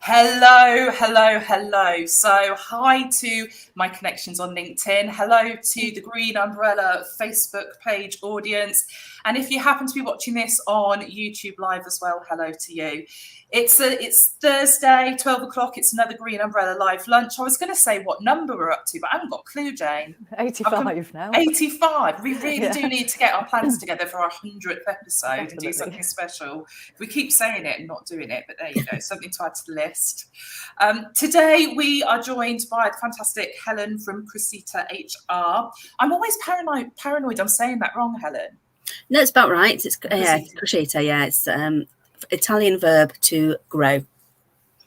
Hello, hello, hello. So hi to my connections on LinkedIn. Hello to the Green Umbrella Facebook page audience. And if you happen to be watching this on YouTube Live as well, hello to you. It's Thursday, 12 o'clock. It's another Green Umbrella Live lunch. I was going to say what number we're up to, but I haven't got a clue, Jane. 85 now. 85. We really do need to get our plans together for our 100th episode and do something special. We keep saying it and not doing it, but there you go, something to add to the list. Today we are joined by the fantastic Helen from Crescita HR. I'm always paranoid I'm saying that wrong, Helen. No, it's about right. It's Crescita, yeah. It's Italian verb to grow.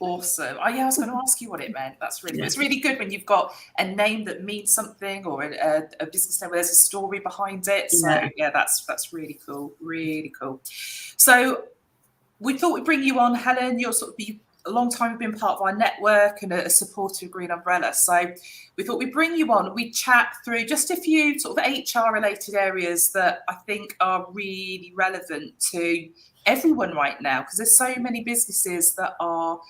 Awesome. Oh yeah, I was going to ask you what it meant. That's really good. It's really good when you've got a name that means something or a business name where there's a story behind it. So yeah, that's really cool. Really cool. So we thought we'd bring you on, Helen. You're sort of a long time been part of our network and a supporter of Green Umbrella. So we thought we'd bring you on. We chat through just a few sort of HR related areas that I think are really relevant to everyone right now, because there's so many businesses that are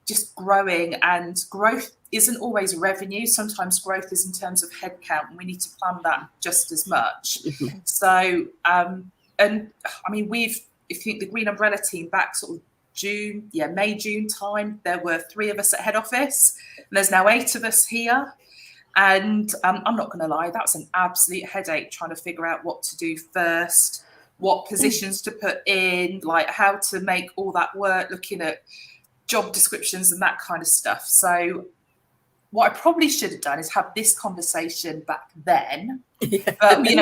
just growing, and growth isn't always revenue. Sometimes growth is in terms of headcount, and we need to plan that just as much. So, and I mean, if you think the Green Umbrella team back sort of May, June time, there were 3 of us at head office, and there's now 8 of us here. And I'm not going to lie, that's an absolute headache trying to figure out what to do first, what positions to put in, like how to make all that work, looking at job descriptions and that kind of stuff. So what I probably should have done is have this conversation back then. But, we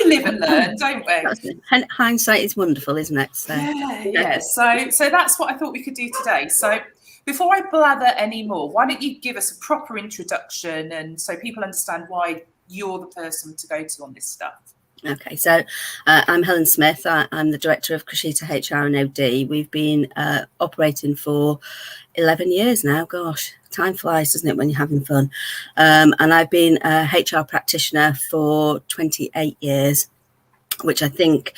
live and learn, don't we? Hindsight is wonderful, isn't it? So, yeah. So that's what I thought we could do today. So before I blather anymore, why don't you give us a proper introduction, and so people understand why you're the person to go to on this stuff. Okay, so I'm Helen Smith. I'm the Director of Crescita HR and OD. We've been operating for 11 years now. Gosh, time flies, doesn't it, when you're having fun? And I've been a HR practitioner for 28 years, which I think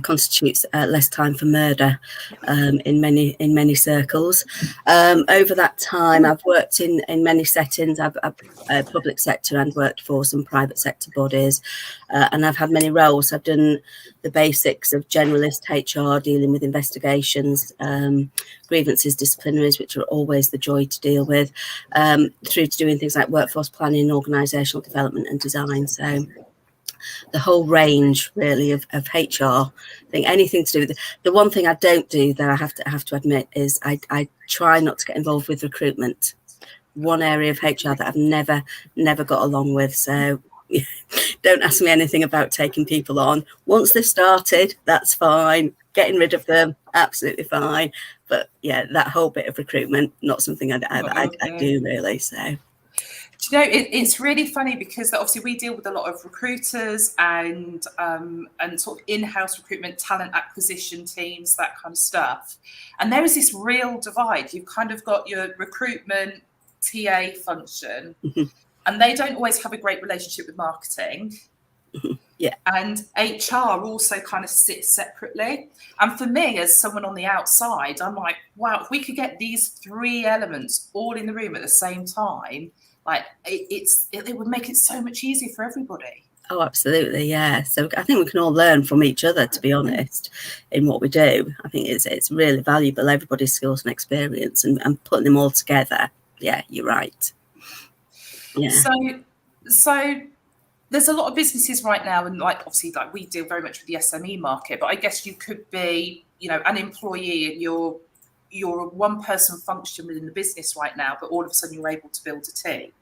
constitutes less time for murder in many circles. Over that time, I've worked in many settings. I've public sector and worked for some private sector bodies, and I've had many roles. I've done the basics of generalist HR, dealing with investigations, grievances, disciplinaries, which are always the joy to deal with, through to doing things like workforce planning, organisational development and design. So the whole range really of HR. I think anything to do with the one thing I don't do that I have to admit is I try not to get involved with recruitment. One area of HR that I've never got along with. So don't ask me anything about taking people on. Once they've started, that's fine. Getting rid of them, absolutely fine. But yeah, that whole bit of recruitment, not something I do really. So. Do you know, it's really funny because obviously we deal with a lot of recruiters and sort of in-house recruitment, talent acquisition teams, that kind of stuff. And there is this real divide. You've kind of got your recruitment TA function, and they don't always have a great relationship with marketing. Yeah. And HR also kind of sits separately. And for me, as someone on the outside, I'm like, wow, if we could get these 3 elements all in the room at the same time, like it would make it so much easier for everybody. Oh, absolutely, yeah. So I think we can all learn from each other, to be honest, in what we do. I think it's really valuable, everybody's skills and experience, and putting them all together. Yeah, you're right. Yeah. So there's a lot of businesses right now, and like obviously like we deal very much with the SME market, but I guess you could be, an employee and you're a one-person function within the business right now, but all of a sudden you're able to build a team.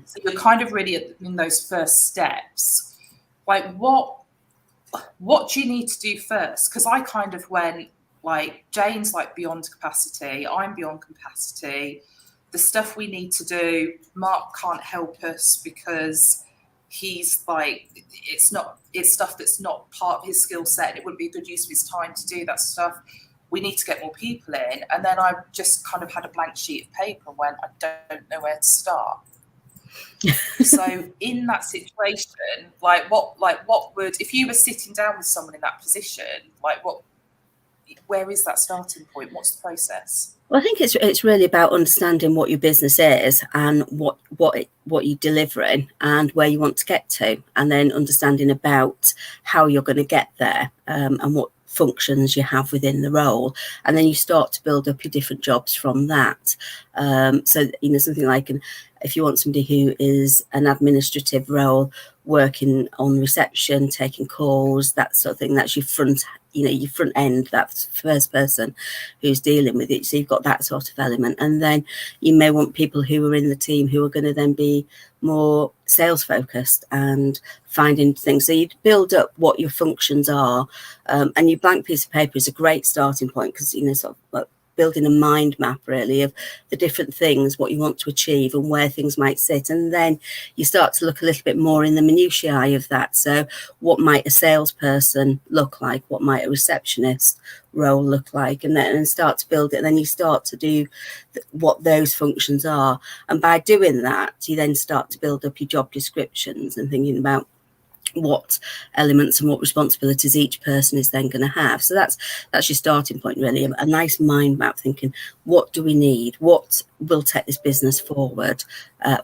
So you're kind of really in those first steps. Like what do you need to do first? Because I kind of went like, Jane's like beyond capacity, I'm beyond capacity. The stuff we need to do, Mark can't help us because he's like, it's stuff that's not part of his skill set, and it wouldn't be a good use of his time to do that stuff. We need to get more people in. And then I just kind of had a blank sheet of paper and went, I don't know where to start. So in that situation, what would, if you were sitting down with someone in that position, like what where is that starting point? What's the process? Well, I think it's really about understanding what your business is and what you're delivering and where you want to get to, and then understanding about how you're going to get there, and what functions you have within the role, and then you start to build up your different jobs from that. So something like if you want somebody who is an administrative role, working on reception, taking calls, that sort of thing, that's your front end, that's the first person who's dealing with it. So you've got that sort of element. And then you may want people who are in the team who are going to then be more sales focused and finding things. So you build up what your functions are, and your blank piece of paper is a great starting point, because sort of building a mind map really of the different things, what you want to achieve and where things might sit. And then you start to look a little bit more in the minutiae of that. So what might a salesperson look like? What might a receptionist role look like? And then start to build it. And then you start to do what those functions are. And by doing that, you then start to build up your job descriptions and thinking about what elements and what responsibilities each person is then going to have. So that's your starting point, really. A nice mind map, thinking, what do we need? What will take this business forward?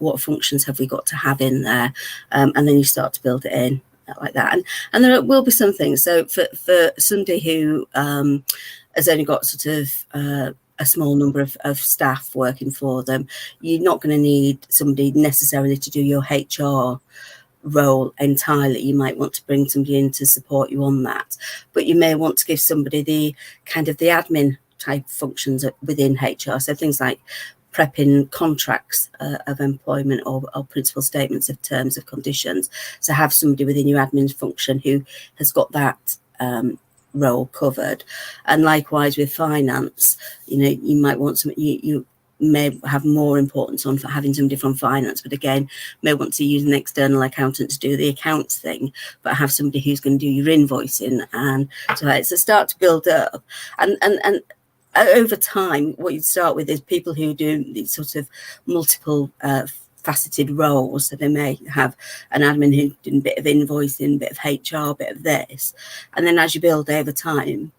What functions have we got to have in there? And then you start to build it in like that. And there will be some things. So for somebody who has only got sort of a small number of staff working for them, you're not going to need somebody necessarily to do your HR role entirely. You might want to bring somebody in to support you on that, but you may want to give somebody the kind of the admin type functions within HR. So things like prepping contracts of employment or principal statements of terms of conditions. So have somebody within your admin function who has got that role covered. And likewise with finance, you might want some, you may have more importance on having somebody from finance, but again, may want to use an external accountant to do the accounts thing, but have somebody who's going to do your invoicing. And so start to build up. And over time, what you'd start with is people who do these sort of multiple faceted roles. So they may have an admin who did a bit of invoicing, a bit of HR, a bit of this. And then as you build over time,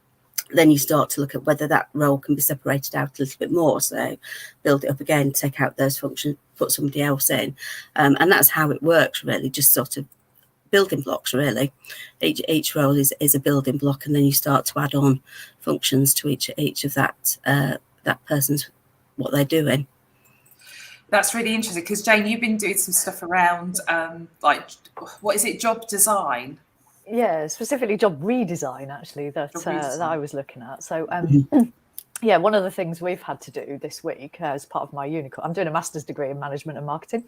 then you start to look at whether that role can be separated out a little bit more. So build it up again, take out those functions, put somebody else in. And that's how it works, really, just sort of building blocks, really. Each role is a building block, and then you start to add on functions to each of that person's, what they're doing. That's really interesting, because Jane, you've been doing some stuff around like, what is it, job design? Yeah, specifically job redesign, actually, that I was looking at. So, yeah, one of the things we've had to do this week as part of my uni course, I'm doing a master's degree in management and marketing.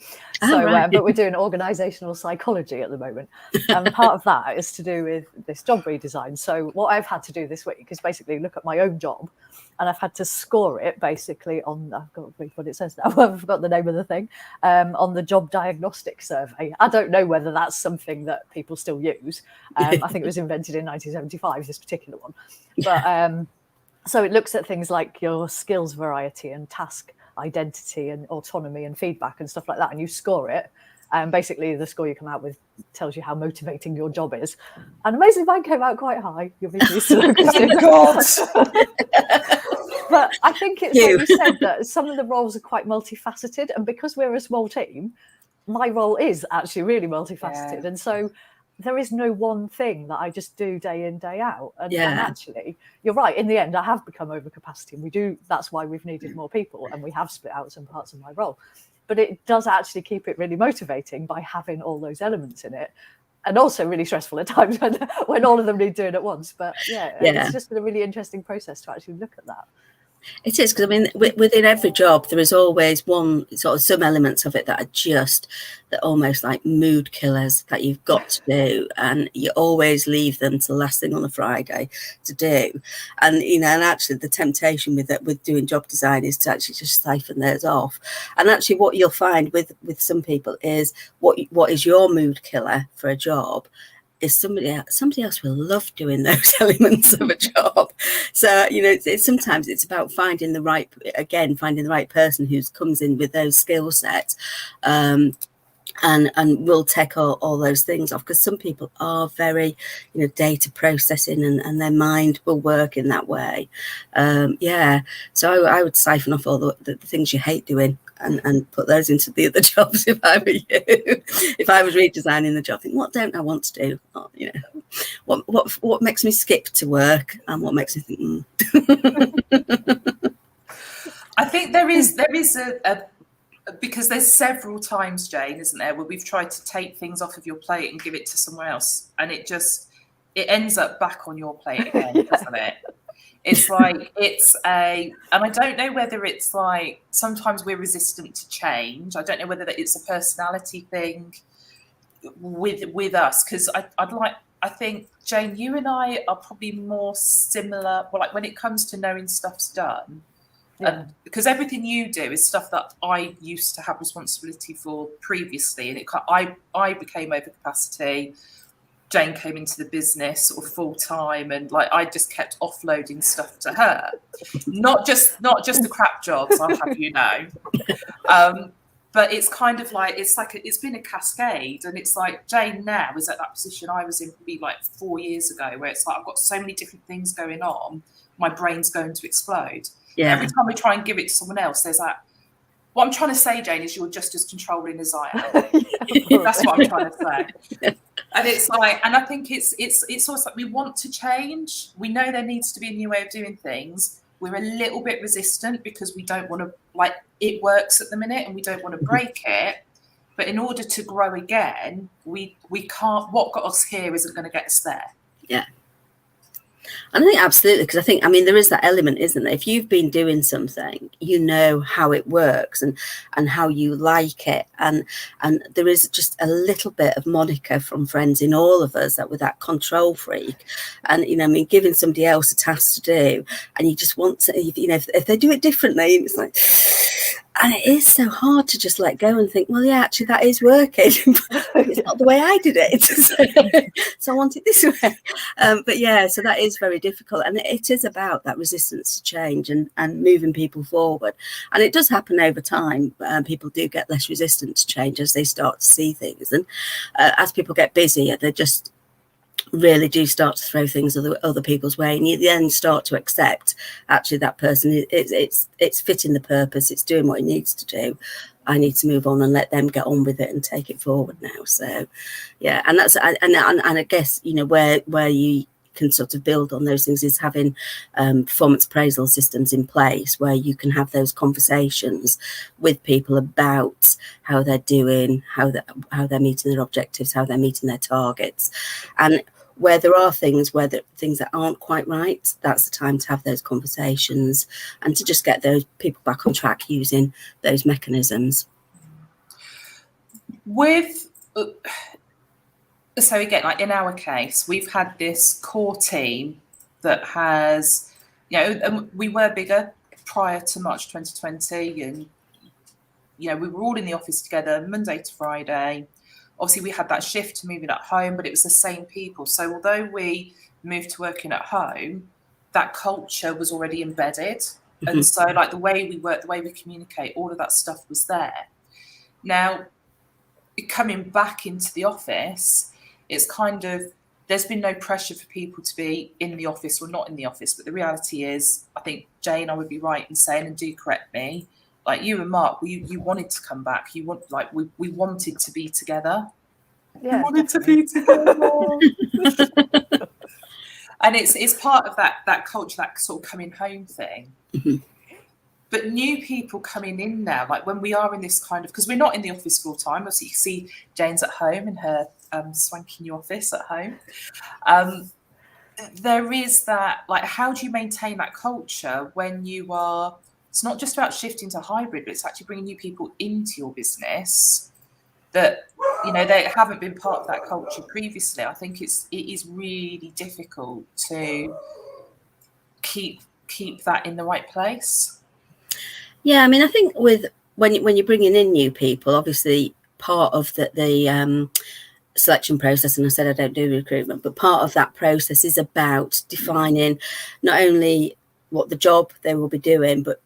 So, right. But we're doing organisational psychology at the moment. And part of that is to do with this job redesign. So what I've had to do this week is basically look at my own job, and I've had to score it basically on, I've got to read what it says now, I forgot the name of the thing, on the job diagnostic survey. I don't know whether that's something that people still use. I think it was invented in 1975, this particular one. But so it looks at things like your skills variety and task identity and autonomy and feedback and stuff like that. And you score it. And basically the score you come out with tells you how motivating your job is. And amazingly, mine came out quite high. You'll be pleased to know, Christina. But I think it's like you said, that some of the roles are quite multifaceted. And because we're a small team, my role is actually really multifaceted. Yeah. And so there is no one thing that I just do day in, day out. And actually, you're right. In the end, I have become over capacity. And that's why we've needed more people. And we have split out some parts of my role. But it does actually keep it really motivating by having all those elements in it. And also really stressful at times when all of them need doing at once. But it's just been a really interesting process to actually look at that. It is, because I mean, within every job, there is always one sort of some elements of it that are that almost like mood killers that you've got to do, and you always leave them to the last thing on a Friday to do. And and actually, the temptation with doing job design is to actually just siphon those off. And actually, what you'll find with some people is what is your mood killer for a job is somebody else will love doing those elements of a job. So sometimes it's about finding the right person who comes in with those skill sets, and we'll take all those things off, because some people are very, you know, data processing, and their mind will work in that way. So I would siphon off all the things you hate doing and put those into the other jobs if I were you. If I was redesigning the job, think, what don't I want to do? Oh, you know, what makes me skip to work, and what makes me think I think there is a because there's several times, Jane, isn't there, where we've tried to take things off of your plate and give it to someone else, and it ends up back on your plate again, doesn't it? It's like and I don't know whether it's like sometimes we're resistant to change. I don't know whether that it's a personality thing with us, because I think, Jane, you and I are probably more similar. Well, like when it comes to knowing stuff's done. Yeah. Because everything you do is stuff that I used to have responsibility for previously, and I became over capacity. Jane came into the business sort of full time, and like I just kept offloading stuff to her, not just the crap jobs, I'll have you know. But it's kind of like it's been a cascade, and it's like Jane now is at that position I was in probably like 4 years ago, where it's like I've got so many different things going on, my brain's going to explode. Yeah. Every time we try and give it to someone else, there's that. What I'm trying to say, Jane, is you're just as controlling as I am. That's what I'm trying to say. And it's like, and I think it's almost like we want to change. We know there needs to be a new way of doing things. We're a little bit resistant because we don't want to, like, it works at the minute and we don't want to break it. But in order to grow again, we can't. What got us here isn't going to get us there. Yeah. I think absolutely, because I think, I mean, there is that element, isn't there? If you've been doing something, you know how it works and how you like it, and there is just a little bit of Monica from Friends in all of us, that with that control freak, and you know, I mean, giving somebody else a task to do, and you just want to, you know, if they do it differently, it's like. And it is so hard to just let go and think, well, yeah, actually, that is working. It's not the way I did it. So I want it this way. But yeah, so that is very difficult. And it is about that resistance to change and moving people forward. And it does happen over time. People do get less resistant to change as they start to see things. And as people get busier, they just really do start to throw things other people's way, and you then start to accept actually that person it's fitting the purpose, it's doing what it needs to do. I need to move on and let them get on with it and take it forward now. So yeah, and that's and I guess, you know, where you can sort of build on those things is having performance appraisal systems in place where you can have those conversations with people about how they're doing, how they're meeting their objectives, how they're meeting their targets. And where there are things things that aren't quite right, that's the time to have those conversations and to just get those people back on track using those mechanisms. So again, like in our case, we've had this core team that has, you know, we were bigger prior to March 2020, and you know, we were all in the office together Monday to Friday. Obviously, we had that shift to moving at home, but it was the same people. So although we moved to working at home, that culture was already embedded. Mm-hmm. And so like the way we work, the way we communicate, all of that stuff was there. Now, coming back into the office, it's kind of, there's been no pressure for people to be in the office or not in the office. But the reality is, I think, Jane, I would be right in saying, and do correct me, like you and Mark, you wanted to come back. You want, like, we wanted to be together. Yeah, we wanted definitely to be together. And it's part of that culture, that sort of coming home thing. Mm-hmm. But new people coming in now, like when we are in this kind of, because we're not in the office full time. Obviously, you see Jane's at home in her swanky new office at home. There is that, like, how do you maintain that culture when you are? It's not just about shifting to hybrid, but it's actually bringing new people into your business that, you know, they haven't been part of that culture previously. I think it is really difficult to keep that in the right place. Yeah, I mean, I think with when you're bringing in new people, obviously part of the selection process, and I said I don't do recruitment, but part of that process is about defining not only what the job they will be doing, but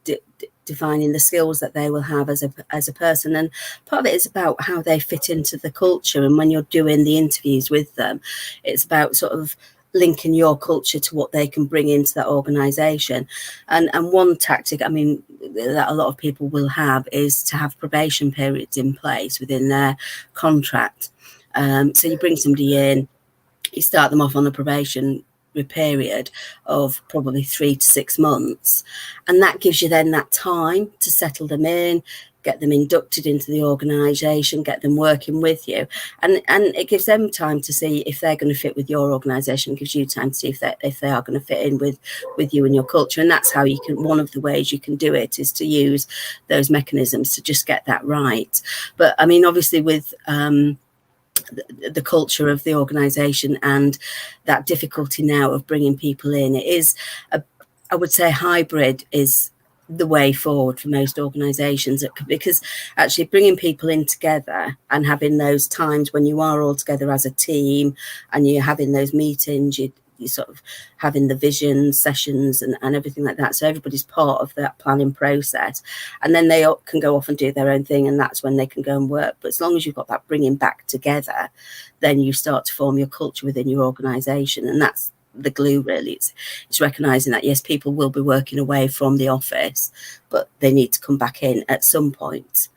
defining the skills that they will have as a person. And part of it is about how they fit into the culture. And when you're doing the interviews with them, it's about sort of linking your culture to what they can bring into that organisation. And one tactic, I mean, that a lot of people will have is to have probation periods in place within their contract. So you bring somebody in, you start them off on a probation period of probably 3 to 6 months, and that gives you then that time to settle them in, get them inducted into the organisation, get them working with you, and it gives them time to see if they're going to fit with your organisation. Gives you time to see if they are going to fit in with you and your culture. And that's how you can, one of the ways you can do it is to use those mechanisms to just get that right. But I mean, obviously with the culture of the organisation and that difficulty now of bringing people in, it is I would say hybrid is the way forward for most organisations, because actually bringing people in together and having those times when you are all together as a team and you're having those meetings, you sort of having the vision sessions and everything like that, so everybody's part of that planning process, and then they can go off and do their own thing, and that's when they can go and work. But as long as you've got that bringing back together, then you start to form your culture within your organisation, and that's the glue really. It's recognizing that yes, people will be working away from the office, but they need to come back in at some point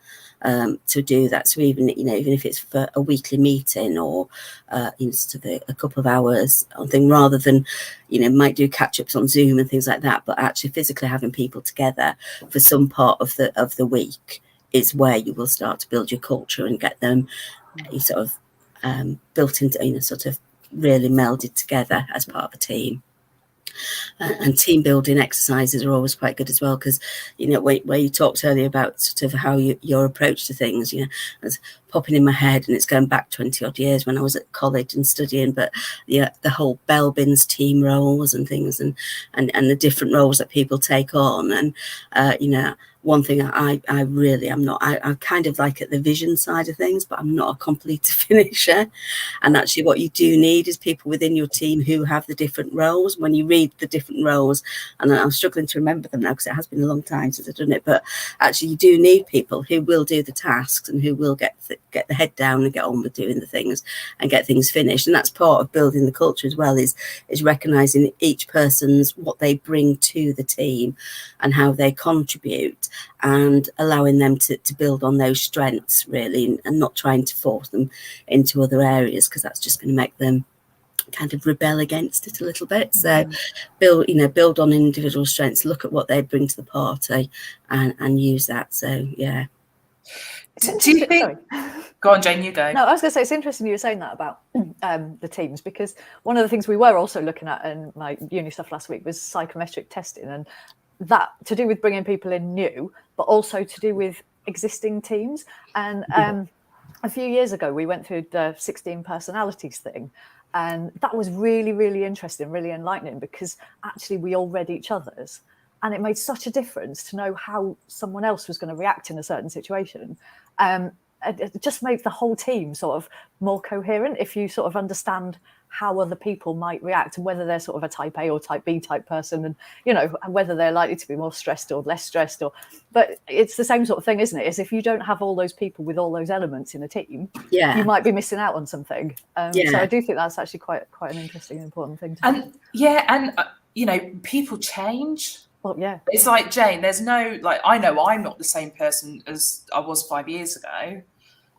to do that. So even if it's for a weekly meeting or sort of a couple of hours on thing, rather than might do catch-ups on Zoom and things like that, but actually physically having people together for some part of the week is where you will start to build your culture and get them sort of built into sort of really melded together as part of a team. And team building exercises are always quite good as well, because where you talked earlier about sort of how your approach to things, it's popping in my head, and it's going back 20 odd years when I was at college and studying, but the whole bell bins team roles and things, and the different roles that people take on. And one thing I really am not, I'm kind of like at the vision side of things, but I'm not a complete finisher. And actually what you do need is people within your team who have the different roles. When you read the different roles, and I'm struggling to remember them now because it has been a long time since I've done it, but actually you do need people who will do the tasks and who will get the head down and get on with doing the things and get things finished. And that's part of building the culture as well, is recognizing each person's, what they bring to the team and how they contribute, and allowing them to build on those strengths really, and not trying to force them into other areas, because that's just going to make them kind of rebel against it a little bit. So build on individual strengths, look at what they bring to the party, and use that. So yeah. Do you think? Sorry. Go on, Jane, you go. No, I was going to say, it's interesting you were saying that about the teams, because one of the things we were also looking at in my uni stuff last week was psychometric testing, and that to do with bringing people in new, but also to do with existing teams. And a few years ago, we went through the 16 personalities thing, and that was really, really interesting, really enlightening, because actually we all read each other's, and it made such a difference to know how someone else was going to react in a certain situation. It just makes the whole team sort of more coherent if you sort of understand how other people might react, and whether they're sort of a type A or type B type person, and whether they're likely to be more stressed or less stressed. But it's the same sort of thing, isn't it? Is if you don't have all those people with all those elements in a team, you might be missing out on something. So I do think that's actually quite an interesting and important thing to do. And people change. Well, yeah, it's like, Jane, there's no, like, I know I'm not the same person as I was 5 years ago.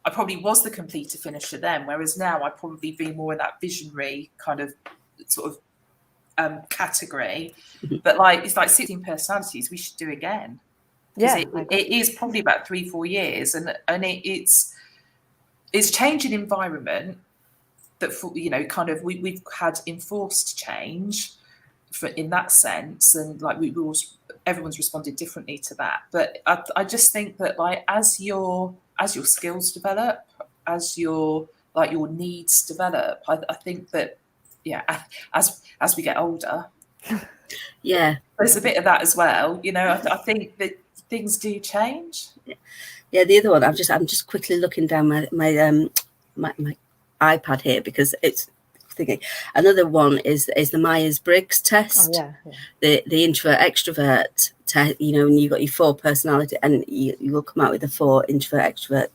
I probably was the completer finisher then, whereas now I'd probably be more in that visionary kind of sort of category. But it's like 16 personalities we should do again. Yeah, it is probably about 3-4 years, and it's changing environment that kind of we've had enforced change in that sense, and everyone's responded differently to that. But I just think that as your skills develop, as your needs develop, I think that as we get older, there's a bit of that as well. I think that things do change. Yeah, the other one, I'm just quickly looking down my iPad here, because it's thingy. Another one is the Myers-Briggs test. The introvert extrovert test, you know, and you've got your 4 personality, and you will come out with the 4 introvert extrovert,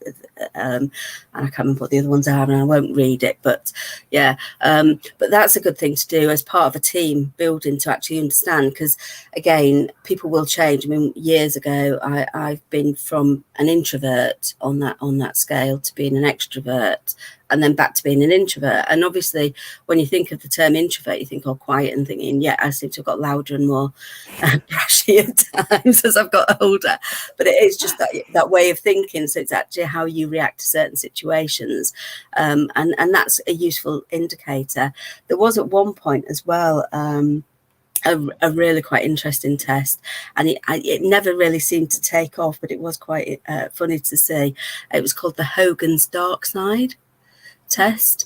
and I can't remember what the other ones are, and I won't read it, but yeah, but that's a good thing to do as part of a team building, to actually understand, because again, people will change. I mean, years ago I've been from an introvert on that scale to being an extrovert, and then back to being an introvert. And obviously, when you think of the term introvert, you think, oh, quiet, and thinking, yeah, I seem to have got louder and more brashy at times as I've got older. But it is just that way of thinking. So it's actually how you react to certain situations. And that's a useful indicator. There was at one point as well, a really quite interesting test, and it never really seemed to take off, but it was quite funny to see. It was called the Hogan's Dark Side test,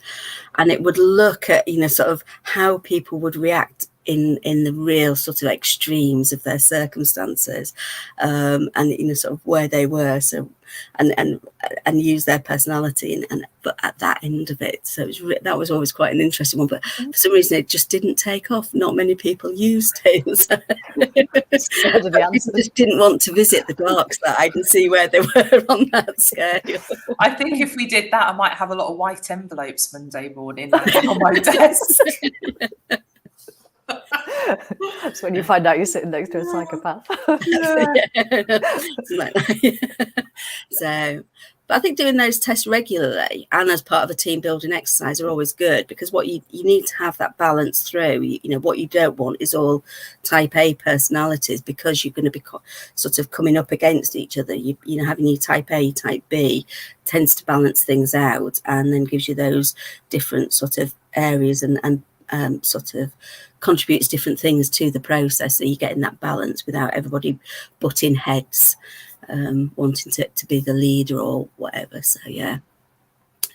and it would look at, you know, sort of how people would react in the real sort of extremes of their circumstances, and you know, sort of where they were, so and use their personality, and but at that end of it. So that was always quite an interesting one, but for some reason it just didn't take off. Not many people used it. So people just didn't want to visit the dark side and see where they were on that scale. I think if we did that, I might have a lot of white envelopes Monday morning on my desk. That's when you find out you're sitting next to a psychopath. So, but I think doing those tests regularly and as part of a team building exercise are always good, because what you need to have that balance through. You know, what you don't want is all type A personalities, because you're going to be sort of coming up against each other. You know, having your type A, type B tends to balance things out, and then gives you those different sort of areas and sort of contributes different things to the process, so you're getting that balance without everybody butting heads, wanting to be the leader or whatever. So yeah,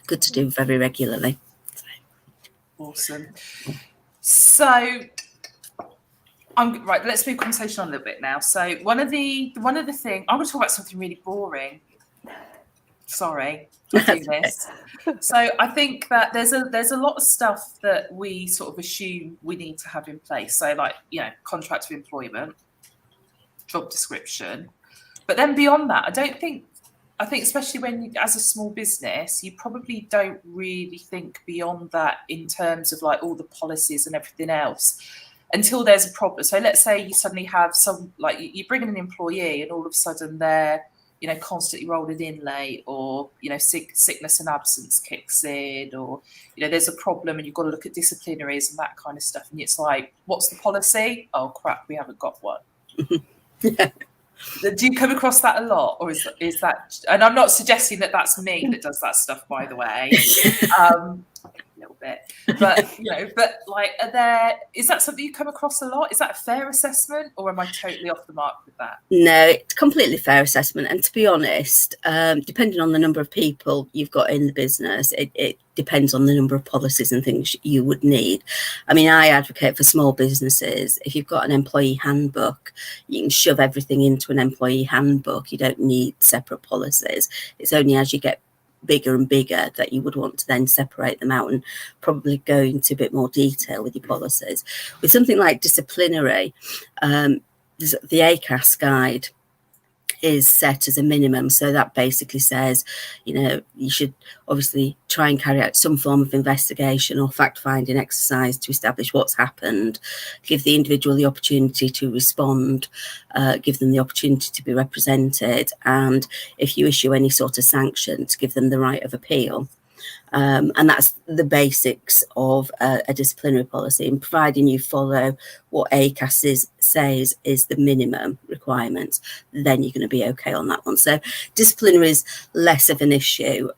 good to do very regularly. Awesome. So right, let's move conversation on a little bit now. So one of the things I'm going to talk about, something really boring. Sorry, I do this. So I think that there's a lot of stuff that we sort of assume we need to have in place. So, like, you know, contract of employment, job description, but then beyond that, I think especially when you, as a small business, you probably don't really think beyond that in terms of like all the policies and everything else until there's a problem. So let's say you suddenly have some, like, you bring in an employee and all of a sudden they're, you know, constantly rolling in late, or, you know, sickness and absence kicks in, or, you know, there's a problem and you've got to look at disciplinaries and that kind of stuff. And it's like, what's the policy? Oh, crap, we haven't got one. Yeah. Do you come across that a lot? Or is that, and I'm not suggesting that that's me that does that stuff, by the way. A little bit, but you know, but like, is that something you come across a lot? Is that a fair assessment, or am I totally off the mark with that? No, it's completely fair assessment. And to be honest, depending on the number of people you've got in the business, it depends on the number of policies and things you would need. I mean, I advocate for small businesses. If you've got an employee handbook, you can shove everything into an employee handbook. You don't need separate policies. It's only as you get bigger and bigger that you would want to then separate them out and probably go into a bit more detail with your policies. With something like disciplinary, the ACAS guide is set as a minimum. So that basically says, you know, you should obviously try and carry out some form of investigation or fact-finding exercise to establish what's happened, give the individual the opportunity to respond, give them the opportunity to be represented, and if you issue any sort of sanction, to give them the right of appeal. And that's the basics of a disciplinary policy, and providing you follow what ACAS says is the minimum requirements, then you're going to be okay on that one. So disciplinary is less of an issue,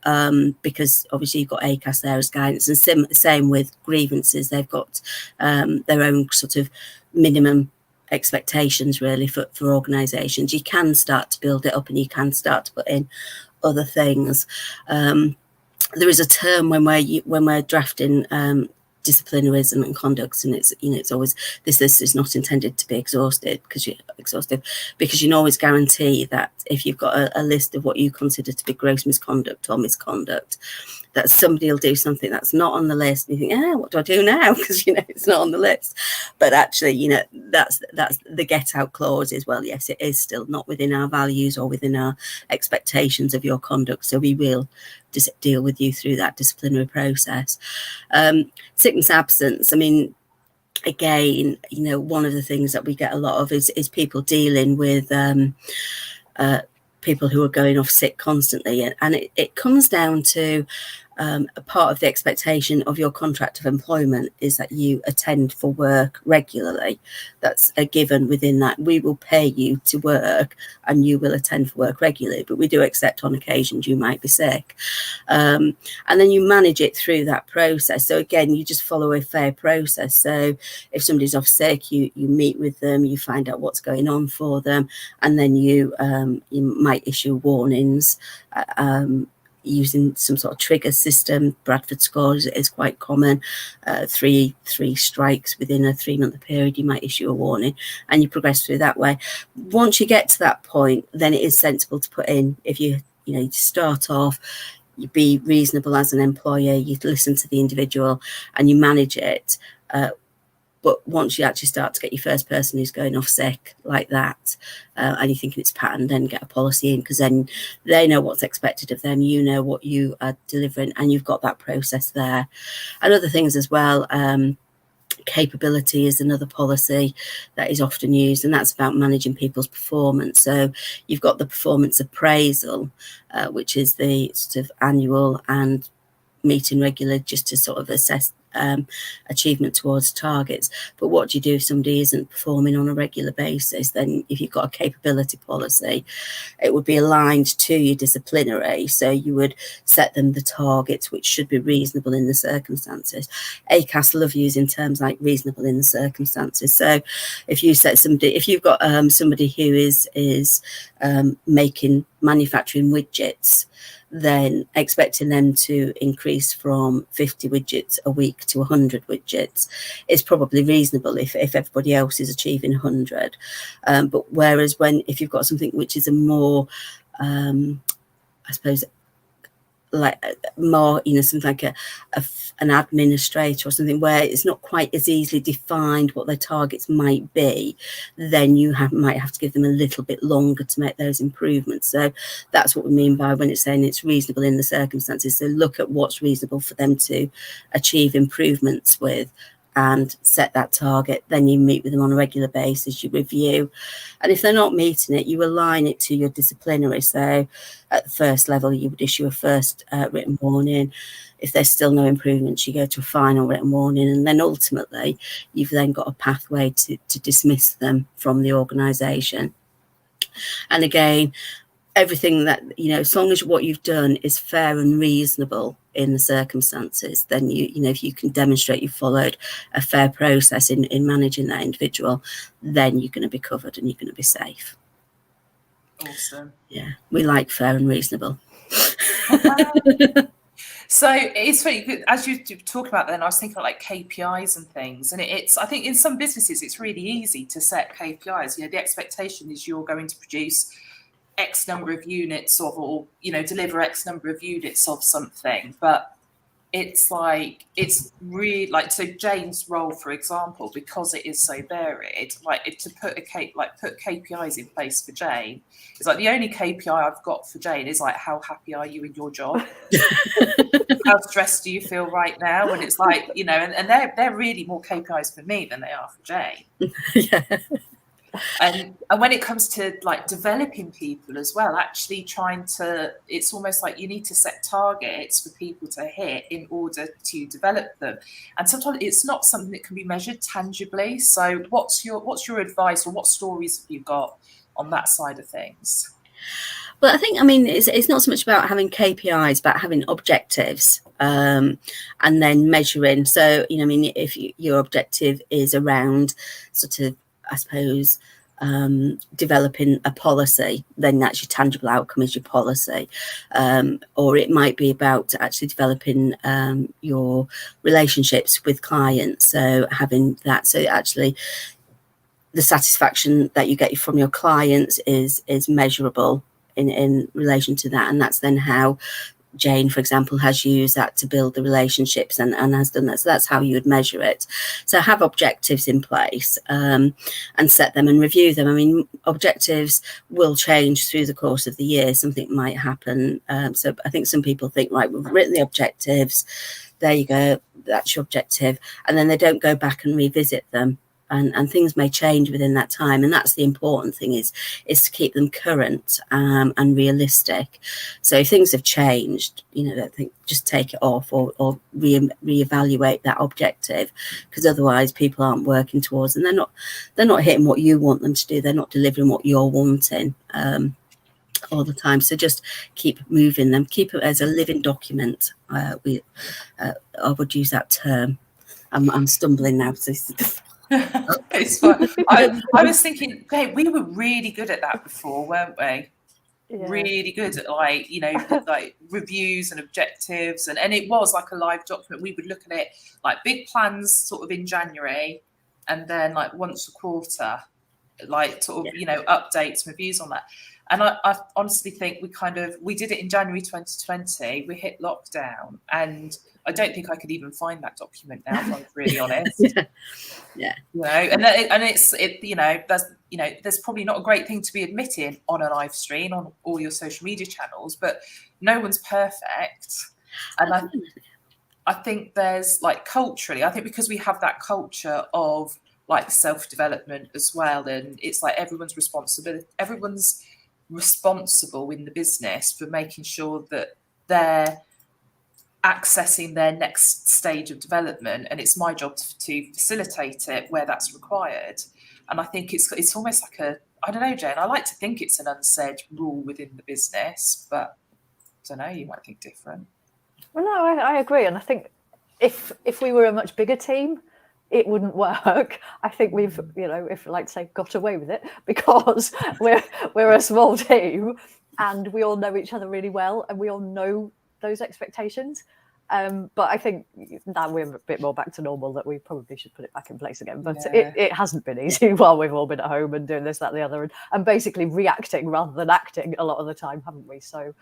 because obviously you've got ACAS there as guidance, and same with grievances. They've got their own sort of minimum expectations really for organisations. You can start to build it up, and you can start to put in other things. There is a term when we're drafting disciplinaries and conducts, and it's, you know, it's always this is not intended to be exhaustive, because you can always guarantee that if you've got a list of what you consider to be gross misconduct or misconduct, that somebody will do something that's not on the list, and you think, what do I do now? Because it's not on the list. But actually, that's the get out clause is, well, yes, it is still not within our values or within our expectations of your conduct, so we will just deal with you through that disciplinary process. Sickness absence, I mean, again, one of the things that we get a lot of is people dealing with people who are going off sick constantly, and it comes down to a part of the expectation of your contract of employment is that you attend for work regularly. That's a given within that. We will pay you to work and you will attend for work regularly, but we do accept on occasions you might be sick. And then you manage it through that process. So again, you just follow a fair process. So if somebody's off sick, you meet with them, you find out what's going on for them, and then you might issue warnings using some sort of trigger system. Bradford score is quite common. Three strikes within a 3-month period, you might issue a warning, and you progress through that way. Once you get to that point, then it is sensible to put in, if you start off, you be reasonable as an employer, you listen to the individual and you manage it. But once you actually start to get your first person who's going off sick like that, and you're thinking it's patterned, then get a policy in, because then they know what's expected of them, you know what you are delivering, and you've got that process there. And other things as well, capability is another policy that is often used, and that's about managing people's performance. So you've got the performance appraisal, which is the sort of annual and meeting regular just to sort of assess achievement towards targets. But what do you do if somebody isn't performing on a regular basis? Then if you've got a capability policy, it would be aligned to your disciplinary, so you would set them the targets which should be reasonable in the circumstances. ACAS love using terms like reasonable in the circumstances. So if you set somebody, if you've got somebody who is manufacturing widgets, then expecting them to increase from 50 widgets a week to 100 widgets is probably reasonable if everybody else is achieving 100. But whereas if you've got something which is a more, I suppose, like more, something like an administrator or something where it's not quite as easily defined what their targets might be, then you might have to give them a little bit longer to make those improvements. So that's what we mean by when it's saying it's reasonable in the circumstances. So look at what's reasonable for them to achieve improvements with, and set that target. Then you meet with them on a regular basis, you review, and if they're not meeting it, you align it to your disciplinary. So at the first level, you would issue a first written warning. If there's still no improvements, you go to a final written warning, and then ultimately you've then got a pathway to dismiss them from the organisation. And again, everything that, as long as what you've done is fair and reasonable in the circumstances, then if you can demonstrate you've followed a fair process in managing that individual, then you're going to be covered and you're going to be safe. Awesome. Yeah, we like fair and reasonable. So it's funny, as you talk about then, I was thinking like KPIs and things, and I think in some businesses it's really easy to set KPIs. The expectation is you're going to produce X number of units of, or deliver X number of units of something, but it's really like, so Jane's role, for example, because it is so varied, to put KPIs in place for Jane, it's like the only KPI I've got for Jane is like, how happy are you in your job? How stressed do you feel right now? And it's like, and they're really more KPIs for me than they are for Jane. Yeah. And when it comes to like developing people as well, actually it's almost like you need to set targets for people to hit in order to develop them. And sometimes it's not something that can be measured tangibly. So what's your advice, or what stories have you got on that side of things? Well, I think, it's not so much about having KPIs, but having objectives, and then measuring. So, if your objective is around sort of, I suppose, developing a policy, then that's your tangible outcome is your policy. Or it might be about actually developing your relationships with clients. So having that, so actually the satisfaction that you get from your clients is measurable in relation to that. And that's then how Jane, for example, has used that to build the relationships and has done that. So that's how you would measure it. So have objectives in place and set them and review them. I mean, objectives will change through the course of the year. Something might happen. So I think some people think, right, we've written the objectives. There you go. That's your objective. And then they don't go back and revisit them. And things may change within that time, and that's the important thing is to keep them current and realistic. So if things have changed, I think just take it off or reevaluate that objective, because otherwise people aren't working towards, and they're not hitting what you want them to do. They're not delivering what you're wanting all the time. So just keep moving them, keep it as a living document. I would use that term. I'm stumbling now. So It's fine. I was thinking, hey, we were really good at that before, weren't we? Yeah. Really good at like reviews and objectives, and it was like a live document. We would look at it like big plans sort of in January, and then like once a quarter, like sort of updates, reviews on that. And I honestly think we did it in January 2020. We hit lockdown, and I don't think I could even find that document now, if I'm really honest. Yeah. There's probably not a great thing to be admitting on a live stream on all your social media channels, but no one's perfect. And I think there's like culturally, I think because we have that culture of like self-development as well, and it's like everyone's responsible in the business for making sure that they're accessing their next stage of development, and it's my job to facilitate it where that's required. And I think it's almost like I don't know, Jane, I like to think it's an unsaid rule within the business, but I don't know, you might think different. Well, no, I agree. And I think if we were a much bigger team, it wouldn't work. I think we've, if like to say, got away with it because we're a small team and we all know each other really well and we all know those expectations. But I think that we're a bit more back to normal, that we probably should put it back in place again. But it hasn't been easy while we've all been at home and doing this, that, the other, and basically reacting rather than acting a lot of the time, haven't we? So,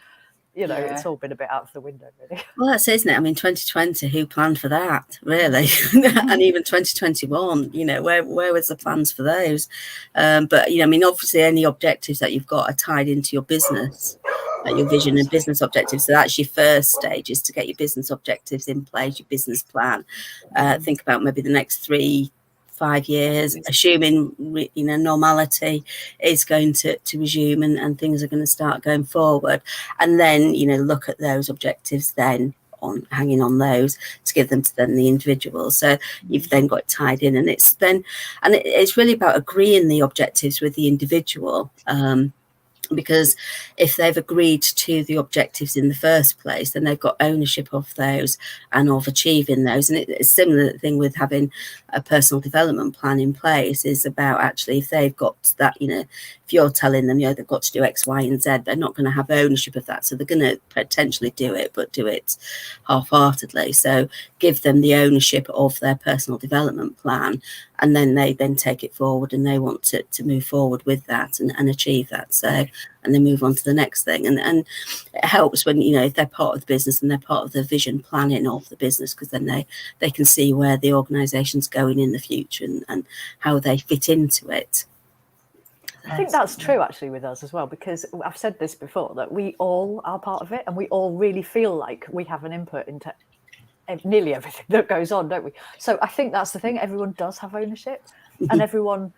it's all been a bit out of the window, really. Well, that's it, isn't it? I mean, 2020, who planned for that, really? And even 2021, where was the plans for those? But, I mean, obviously any objectives that you've got are tied into your business, your vision and business objectives. So that's your first stage, is to get your business objectives in place, your business plan. Think about maybe the next 3-5 years, assuming normality is going to resume and things are going to start going forward, and then look at those objectives then hanging on those to give them to then the individual. So you've then got it tied in, and it's really about agreeing the objectives with the individual. Because if they've agreed to the objectives in the first place, then they've got ownership of those and of achieving those. And it's a similar thing with having a personal development plan in place, is about actually if they've got that, if you're telling them, they've got to do X, Y, and Z, they're not going to have ownership of that. So they're going to potentially do it, but do it half-heartedly. So give them the ownership of their personal development plan, and then they then take it forward and they want to move forward with that and achieve that. So, and then move on to the next thing. And it helps when, if they're part of the business and they're part of the vision planning of the business, because then they can see where the organisation's going in the future and how they fit into it. I think that's true actually with us as well, because I've said this before, that we all are part of it and we all really feel like we have an input into nearly everything that goes on, don't we? So I think that's the thing, everyone does have ownership and everyone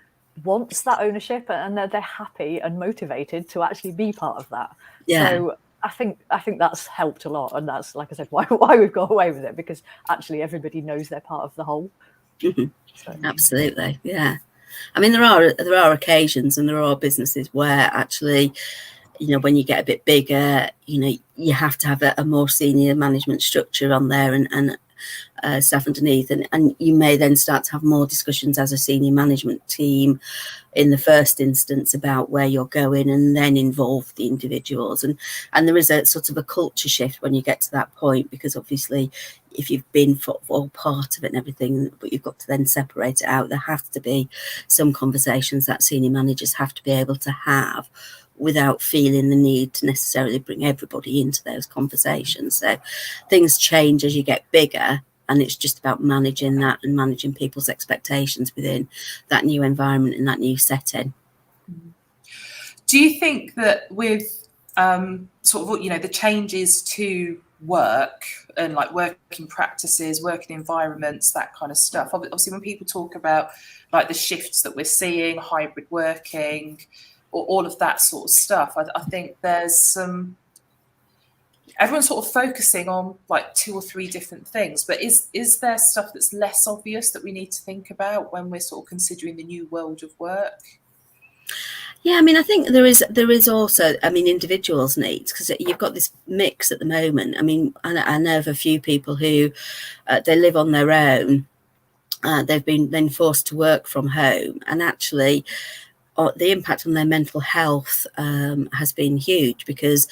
wants that ownership, and they're happy and motivated to actually be part of that. So I think that's helped a lot, and that's, like I said, why we've got away with it, because actually everybody knows they're part of the whole. So. Absolutely, yeah. I mean, there are occasions and there are businesses where actually, when you get a bit bigger, you have to have a more senior management structure on there and staff underneath, and you may then start to have more discussions as a senior management team in the first instance about where you're going, and then involve the individuals, and there is a sort of a culture shift when you get to that point, because obviously if you've been all part of it and everything, but you've got to then separate it out, there have to be some conversations that senior managers have to be able to have without feeling the need to necessarily bring everybody into those conversations. So things change as you get bigger, and it's just about managing that and managing people's expectations within that new environment and that new setting. Do you think that with sort of, you know, the changes to work and like working practices, working environments, that kind of stuff, obviously when people talk about like the shifts that we're seeing, hybrid working, or all of that sort of stuff, I think there's some, everyone's sort of focusing on like 2 or 3 different things, but is there stuff that's less obvious that we need to think about when we're sort of considering the new world of work? Yeah, I mean, I think there is also, I mean, individuals' needs, because you've got this mix at the moment. I mean, I know of a few people who they live on their own. They've been then forced to work from home, and actually the impact on their mental health has been huge, because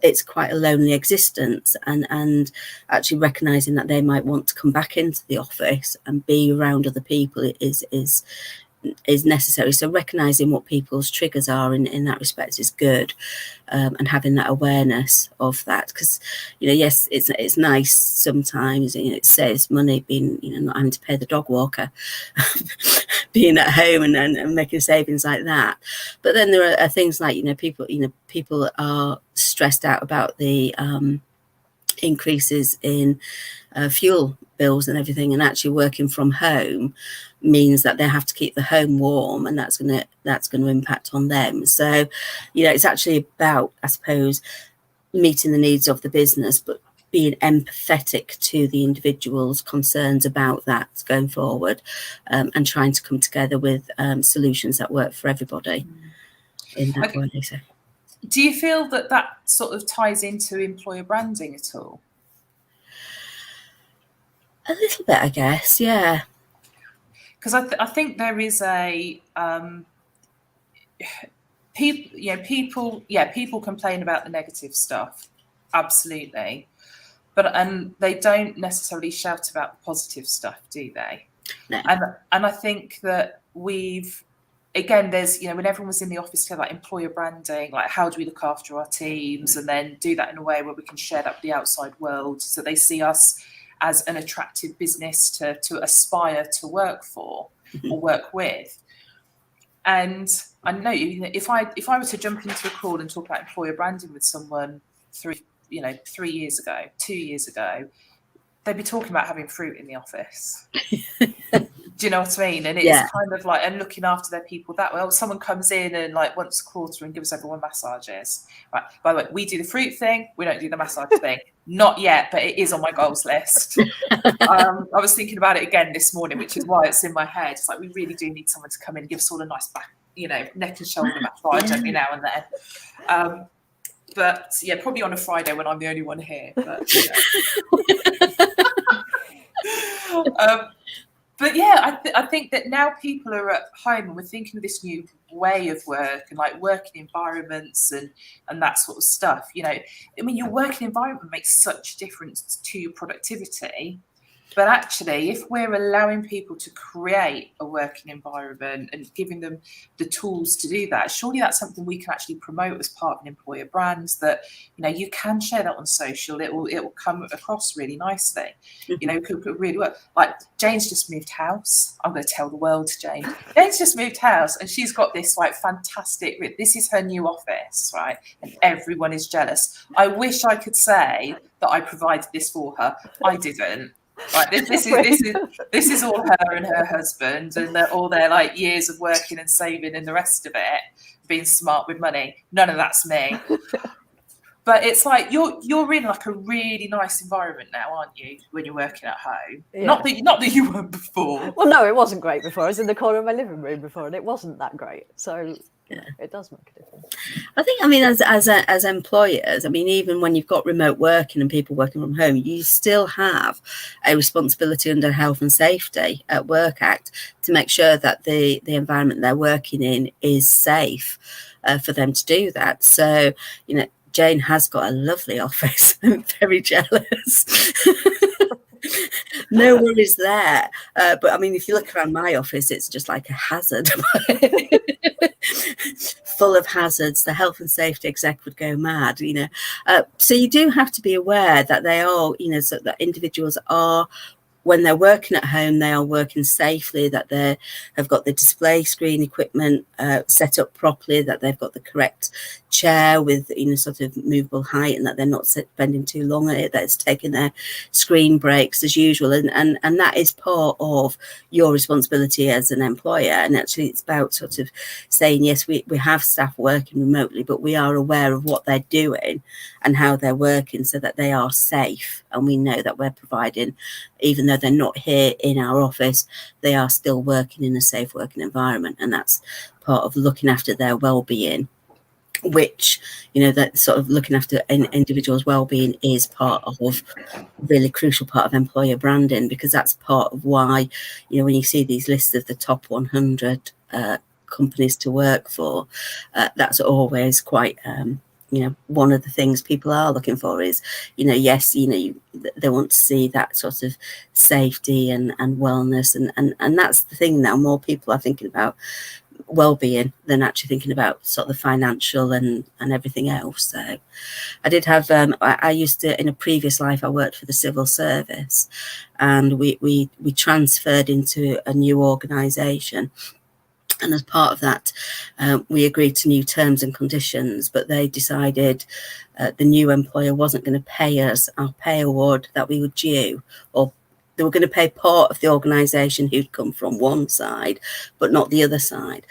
it's quite a lonely existence, and actually recognizing that they might want to come back into the office and be around other people is necessary. So recognizing what people's triggers are in that respect is good, and having that awareness of that, because, you know, yes, it's nice sometimes, you know, it saves money being, you know, not having to pay the dog walker, being at home and making savings like that. But then there are things like, you know, people are stressed out about the increases in fuel bills and everything, and actually working from home means that they have to keep the home warm, and that's going to impact on them. So, you know, it's actually about, I suppose, meeting the needs of the business, but being empathetic to the individual's concerns about that going forward, and trying to come together with solutions that work for everybody in that way. So, do you feel that sort of ties into employer branding at all? A little bit, I guess, yeah. Because I think there is a people complain about the negative stuff, absolutely, and they don't necessarily shout about the positive stuff, do they? No. And I think that there's, you know, when everyone was in the office together, like employer branding, like how do we look after our teams, and then do that in a way where we can share that with the outside world, so they see us as an attractive business to aspire to work for or work with. And I know, if I were to jump into a call and talk about employer branding with someone 3 years ago, 2 years ago, they'd be talking about having fruit in the office. Do you know what I mean? And it's kind of like, and looking after their people that way. Oh, someone comes in and like once a quarter and gives everyone massages. Right. By the way, we do the fruit thing. We don't do the massage thing. Not yet, but it is on my goals list. I was thinking about it again this morning, which is why it's in my head. It's like, we really do need someone to come in and give us all a nice back, you know, neck and shoulder massage every now and then. But yeah, probably on a Friday when I'm the only one here. But yeah. But yeah, I think that now people are at home and we're thinking of this new way of work and like working environments and that sort of stuff. You know, I mean, your working environment makes such a difference to your productivity. But actually, if we're allowing people to create a working environment and giving them the tools to do that, surely that's something we can actually promote as part of an employer brand, that, you know, you can share that on social. It will come across really nicely. You know, could really work. Like, Jane's just moved house. I'm going to tell the world, Jane. Jane's just moved house, and she's got this like fantastic, this is her new office, right? And everyone is jealous. I wish I could say that I provided this for her. I didn't. Like this is all her and her husband, and all their like years of working and saving and the rest of it, being smart with money. None of that's me. But it's like you're in like a really nice environment now, aren't you, when you're working at home? Yeah. Not that you weren't before. Well, no, it wasn't great before. I was in the corner of my living room before, and it wasn't that great. So yeah, it does make a difference. I think, I mean, as employers, I mean, even when you've got remote working and people working from home, you still have a responsibility under Health and Safety at Work Act to make sure that the environment they're working in is safe for them to do that. So, you know, Jane has got a lovely office. I'm very jealous. No worries there. But I mean, if you look around my office, it's just like a hazard. Full of hazards. The health and safety exec would go mad, you know. So you do have to be aware that they are, you know, so that individuals are, when they're working at home, they are working safely, that they have got the display screen equipment set up properly, that they've got the correct chair with, you know, sort of movable height, and that they're not spending too long on it, that it's taking their screen breaks as usual. And that is part of your responsibility as an employer. And actually it's about sort of saying, yes, we have staff working remotely, but we are aware of what they're doing and how they're working so that they are safe. And we know that we're providing, even though they're not here in our office, they are still working in a safe working environment. And that's part of looking after their well-being, which, you know, that sort of looking after an individual's well-being is part of really crucial part of employer branding, because that's part of why, you know, when you see these lists of the top 100 companies to work for, that's always quite you know, one of the things people are looking for is, you know, yes, you know, they want to see that sort of safety and wellness, and that's the thing now. More people are thinking about well-being than actually thinking about sort of the financial and everything else. So I did have I used to, in a previous life, I worked for the civil service, and we transferred into a new organisation. And as part of that, we agreed to new terms and conditions, but they decided the new employer wasn't going to pay us our pay award that we were due, or they were going to pay part of the organisation who'd come from one side, but not the other side.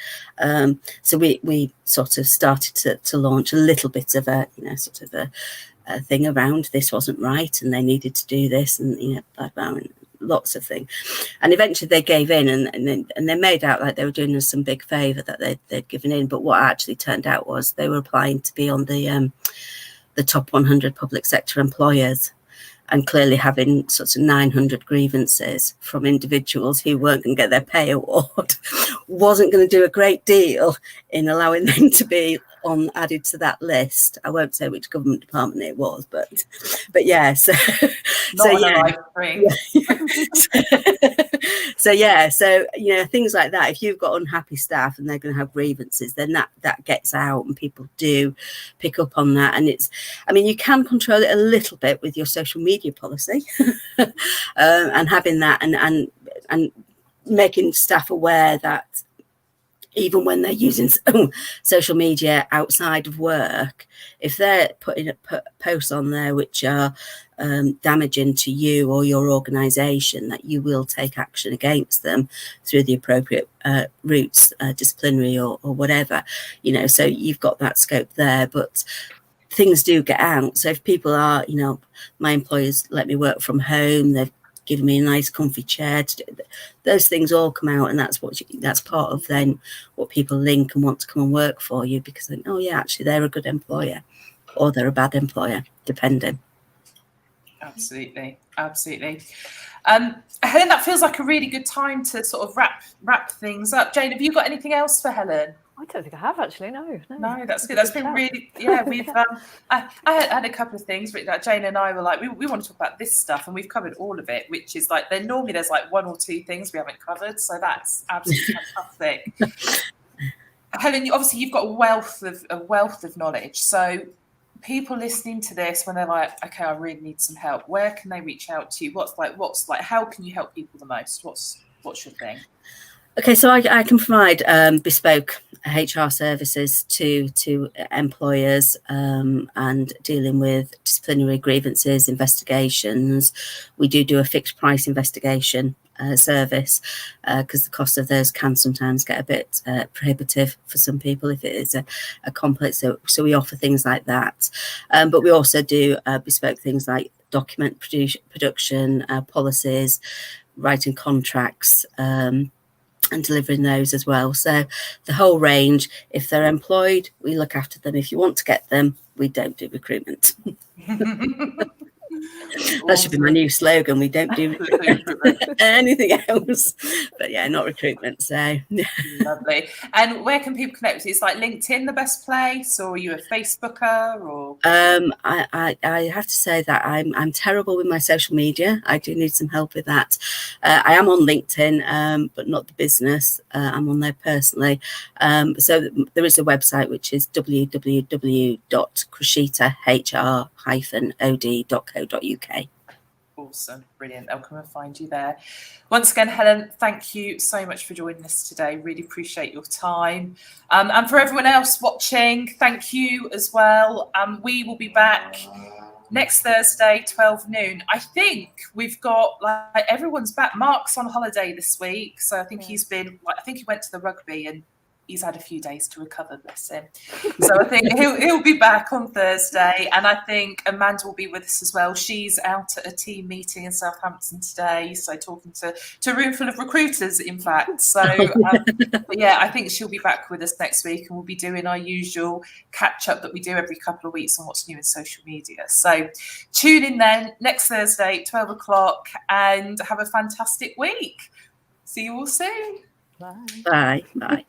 So we sort of started to launch a little bit of a, you know, sort of a thing around this wasn't right, and they needed to do this, and, you know, blah, blah, and lots of things. And eventually they gave in, and they made out like they were doing us some big favour that they'd given in. But what actually turned out was they were applying to be on the top 100 public sector employers, and clearly having sort of 900 grievances from individuals who weren't going to get their pay award wasn't going to do a great deal in allowing them to be added to that list. I won't say which government department it was, but yeah, so so you know, things like that. If you've got unhappy staff and they're going to have grievances, then that gets out, and people do pick up on that. And it's, I mean, you can control it a little bit with your social media policy, and having that and making staff aware that even when they're using social media outside of work, if they're putting posts on there which are damaging to you or your organisation, that you will take action against them through the appropriate routes, disciplinary or whatever, you know. So you've got that scope there, but things do get out. So if people are, you know, my employers let me work from home, they've given me a nice comfy chair to do, those things all come out, and that's part of then what people link and want to come and work for you, because they think, oh yeah, actually they're a good employer, or they're a bad employer, depending. Absolutely. Helen, that feels like a really good time to sort of wrap things up. Jane, have you got anything else for Helen? I don't think I have, actually. No, that's good. That's been really, yeah. We've I had a couple of things, but like Jane and I were like, we want to talk about this stuff, and we've covered all of it, which is like, normally there's like one or two things we haven't covered, so that's absolutely fantastic. Helen, obviously you've got a wealth of knowledge, so people listening to this, when they're like, okay, I really need some help, where can they reach out to you? What's like how can you help people the most? What's your thing? Okay, so I can provide bespoke HR services to employers, and dealing with disciplinary grievances, investigations. We do a fixed price investigation service, because the cost of those can sometimes get a bit prohibitive for some people if it is a complex. So we offer things like that, but we also do bespoke things like document production, policies, writing contracts, and delivering those as well. So the whole range. If they're employed, we look after them. If you want to get them, we don't do recruitment. That should be my new slogan. We don't do anything else. But yeah, not recruitment. So lovely. And where can people connect with you? Is like LinkedIn the best place, or are you a Facebooker? Or I have to say that I'm terrible with my social media. I do need some help with that. I am on LinkedIn, but not the business. I'm on there personally. So there is a website which is www.crescitahr-od.co.uk. Awesome, brilliant. I'll come and find you there. Once again, Helen, thank you so much for joining us today. Really appreciate your time. And for everyone else watching, thank you as well. We will be back next Thursday, 12 noon. I think we've got, like, everyone's back. Mark's on holiday this week, so I think he's been, I think he went to the rugby and he's had a few days to recover, bless him. So I think he'll be back on Thursday, and I think Amanda will be with us as well. She's out at a team meeting in Southampton today, so talking to a room full of recruiters, in fact. So but yeah, I think she'll be back with us next week, and we'll be doing our usual catch up that we do every couple of weeks on what's new in social media. So tune in then next Thursday, 12 o'clock, and have a fantastic week. See you all soon. Bye. Bye. Bye.